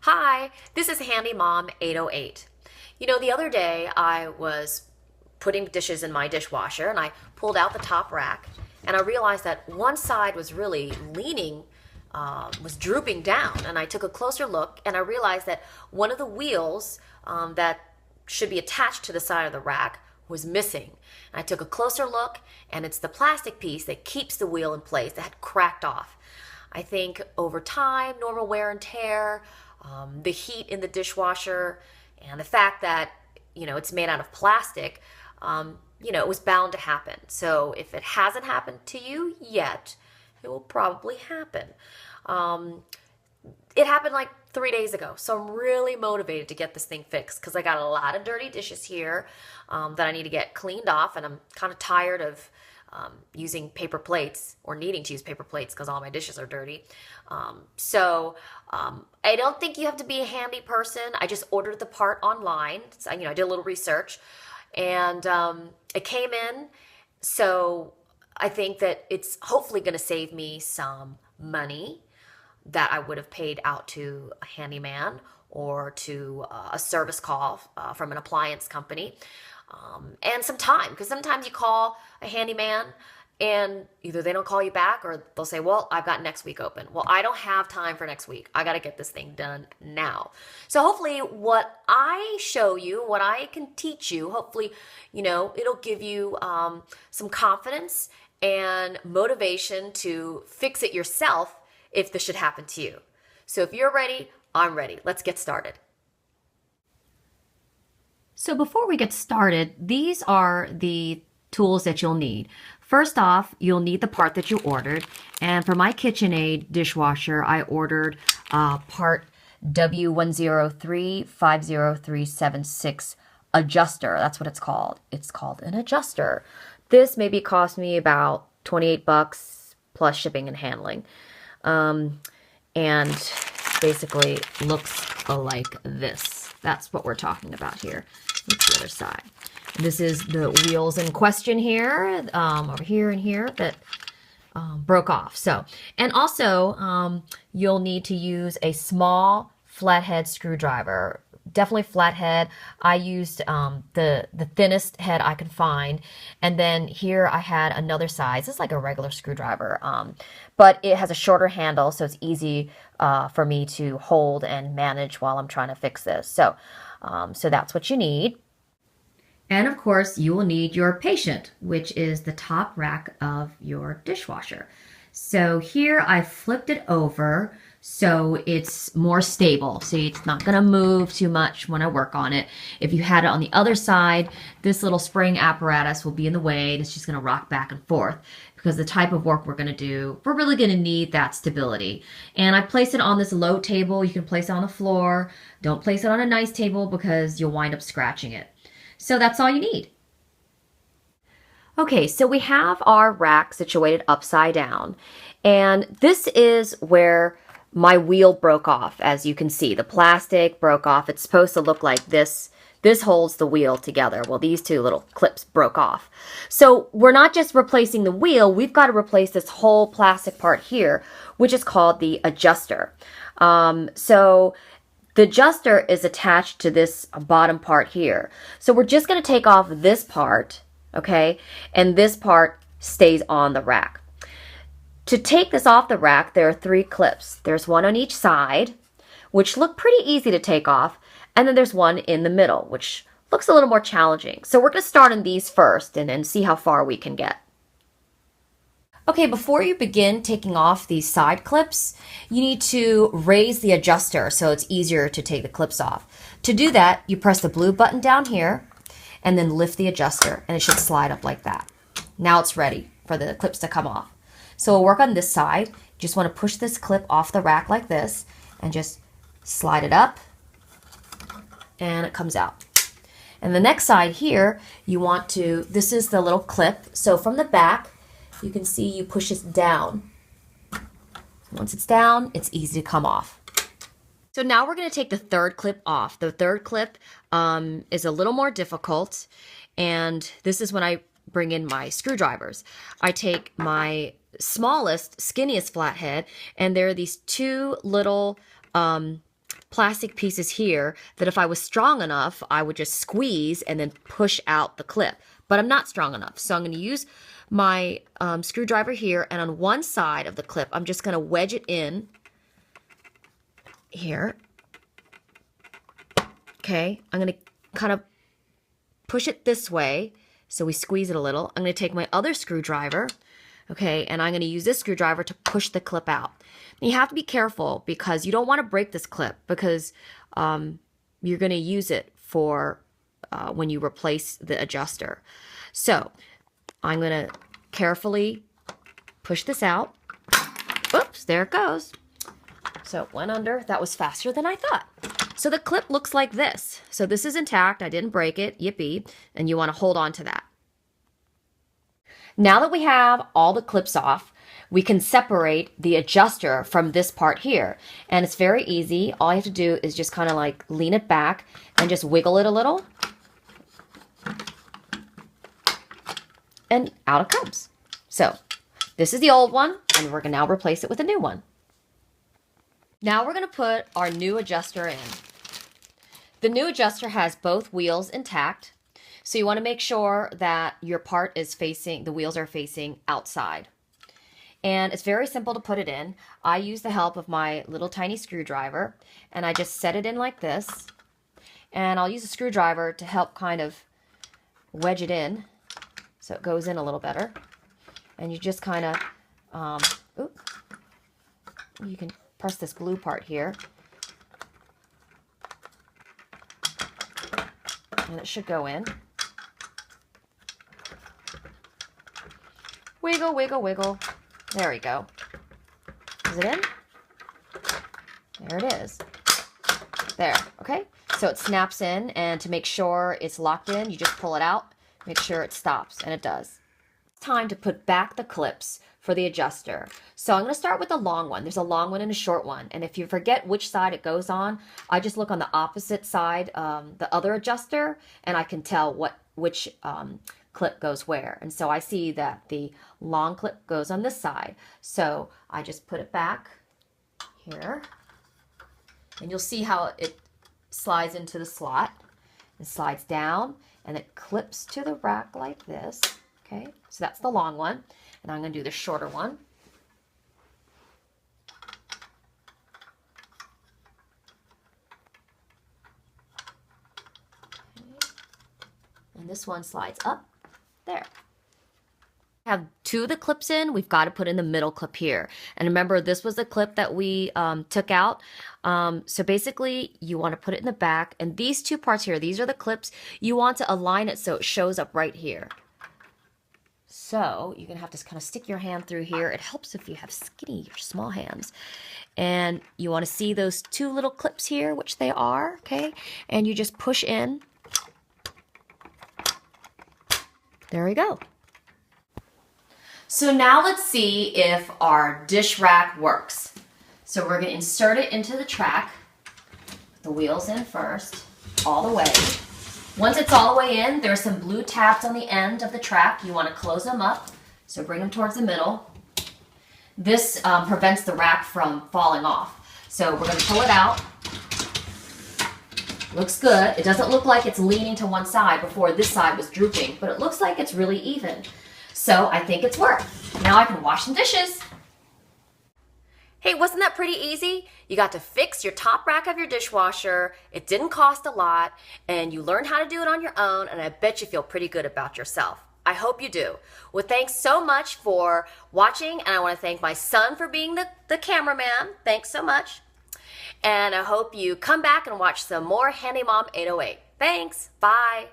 Hi, this is Handy Mom 808. You know, the other day I was putting dishes in my dishwasher and I pulled out the top rack and I realized that one side was really leaning, was drooping down. And I took a closer look and I realized that one of the wheels that should be attached to the side of the rack was missing. And I took a closer look and it's the plastic piece that keeps the wheel in place that had cracked off. I think over time, normal wear and tear, the heat in the dishwasher, and the fact that, it's made out of plastic, it was bound to happen. So if it hasn't happened to you yet, it will probably happen. It happened like 3 days ago. So I'm really motivated to get this thing fixed because I got a lot of dirty dishes here that I need to get cleaned off, and I'm kind of tired of using paper plates or needing to use paper plates because all my dishes are dirty. I don't think you have to be a handy person. I just ordered the part online. So, I did a little research and it came in. So I think that it's hopefully going to save me some money that I would have paid out to a handyman or to a service call from an appliance company. And some time, because sometimes you call a handyman and either they don't call you back or they'll say, well, I've got next week open. Well, I don't have time for next week. I got to get this thing done now. So hopefully what I show you, what I can teach you, hopefully, it'll give you some confidence and motivation to fix it yourself if this should happen to you. So if you're ready, I'm ready. Let's get started. So before we get started, these are the tools that you'll need. First off, you'll need the part that you ordered. And for my Kitchenaid dishwasher, I ordered part W10350376 adjuster. That's what it's called. It's called an adjuster. This maybe cost me about 28 bucks plus shipping and handling. And basically looks like this. That's what we're talking about here. What's the other side? This is the wheels in question here, over here and here that broke off. So, and also you'll need to use a small flathead screwdriver. Definitely flathead. I used the thinnest head I could find. And then here I had another size. It's like a regular screwdriver, but it has a shorter handle, so it's easy for me to hold and manage while I'm trying to fix this. So, so that's what you need. And of course, you will need your patient, which is the top rack of your dishwasher. So here I flipped it over so it's more stable. See, it's not going to move too much when I work on it. If you had it on the other side, this little spring apparatus will be in the way. It's just going to rock back and forth because the type of work we're going to do, we're really going to need that stability. And I placed it on this low table. You can place it on the floor. Don't place it on a nice table because you'll wind up scratching it. So that's all you need. Okay, so we have our rack situated upside down. And this is where my wheel broke off. As you can see, the plastic broke off. It's supposed to look like this. This holds the wheel together. Well, these two little clips broke off. So we're not just replacing the wheel, we've got to replace this whole plastic part here, which is called the adjuster. So the adjuster is attached to this bottom part here. So we're just going to take off this part, okay? And this part stays on the rack. To take this off the rack, there are 3 clips. There's one on each side, which look pretty easy to take off. And then there's one in the middle, which looks a little more challenging. So we're going to start on these first and then see how far we can get. Okay, before you begin taking off these side clips, you need to raise the adjuster so it's easier to take the clips off. To do that, you press the blue button down here and then lift the adjuster and it should slide up like that. Now it's ready for the clips to come off. So we'll work on this side. You just want to push this clip off the rack like this and just slide it up and it comes out. And the next side here, you want to, this is the little clip. So from the back, you can see you push it down. Once it's down, it's easy to come off. So now we're going to take the third clip off. The third clip is a little more difficult, and this is when I bring in my screwdrivers. I take my smallest, skinniest flathead, and there are these 2 little plastic pieces here that if I was strong enough, I would just squeeze and then push out the clip. But I'm not strong enough. So I'm going to use my screwdriver here, and on one side of the clip, I'm just going to wedge it in here. Okay, I'm going to kind of push it this way, so we squeeze it a little. I'm going to take my other screwdriver, okay, and I'm going to use this screwdriver to push the clip out. And you have to be careful because you don't want to break this clip because you're going to use it for when you replace the adjuster. So I'm going to carefully push this out. Oops, there it goes. So it went under. That was faster than I thought. So the clip looks like this. So this is intact. I didn't break it. Yippee. And you want to hold on to that. Now that we have all the clips off, we can separate the adjuster from this part here. And it's very easy. All you have to do is just kind of like lean it back and just wiggle it a little. And out it comes. So this is the old one, and we're going to now replace it with a new one. Now we're going to put our new adjuster in. The new adjuster has both wheels intact, so you want to make sure that your part is facing, the wheels are facing outside. And it's very simple to put it in. I use the help of my little tiny screwdriver, and I just set it in like this. And I'll use a screwdriver to help kind of wedge it in so it goes in a little better. And you just kind of, you can press this blue part here. And it should go in. Wiggle, wiggle, wiggle. There we go. Is it in? There it is. There, okay? So it snaps in, and to make sure it's locked in, you just pull it out, make sure it stops, and it does. It's time to put back the clips for the adjuster. So I'm going to start with the long one. There's a long one and a short one. And if you forget which side it goes on, I just look on the opposite side, the other adjuster, and I can tell which clip goes where. And so I see that the long clip goes on this side. So I just put it back here. And you'll see how it slides into the slot. It slides down, and it clips to the rack like this. Okay, so that's the long one. And I'm going to do the shorter one. Okay. And this one slides up there. Have two of the clips in, we've got to put in the middle clip here. And remember, this was the clip that we took out. So basically, you want to put it in the back. And these two parts here, these are the clips. You want to align it so it shows up right here. So you're going to have to kind of stick your hand through here. It helps if you have skinny or small hands. And you want to see those two little clips here, which they are, okay? And you just push in. There we go. So now let's see if our dish rack works. So we're going to insert it into the track. The wheels in first, all the way. Once it's all the way in, there's some blue tabs on the end of the track. You want to close them up, so bring them towards the middle. This prevents the rack from falling off. So we're going to pull it out. Looks good. It doesn't look like it's leaning to one side before this side was drooping, but it looks like it's really even. So I think it's worked. Now I can wash some dishes. Hey, wasn't that pretty easy? You got to fix your top rack of your dishwasher. It didn't cost a lot, and you learned how to do it on your own, and I bet you feel pretty good about yourself. I hope you do. Well, thanks so much for watching, and I want to thank my son for being the cameraman. Thanks so much. And I hope you come back and watch some more Handy Mom 808. Thanks. Bye.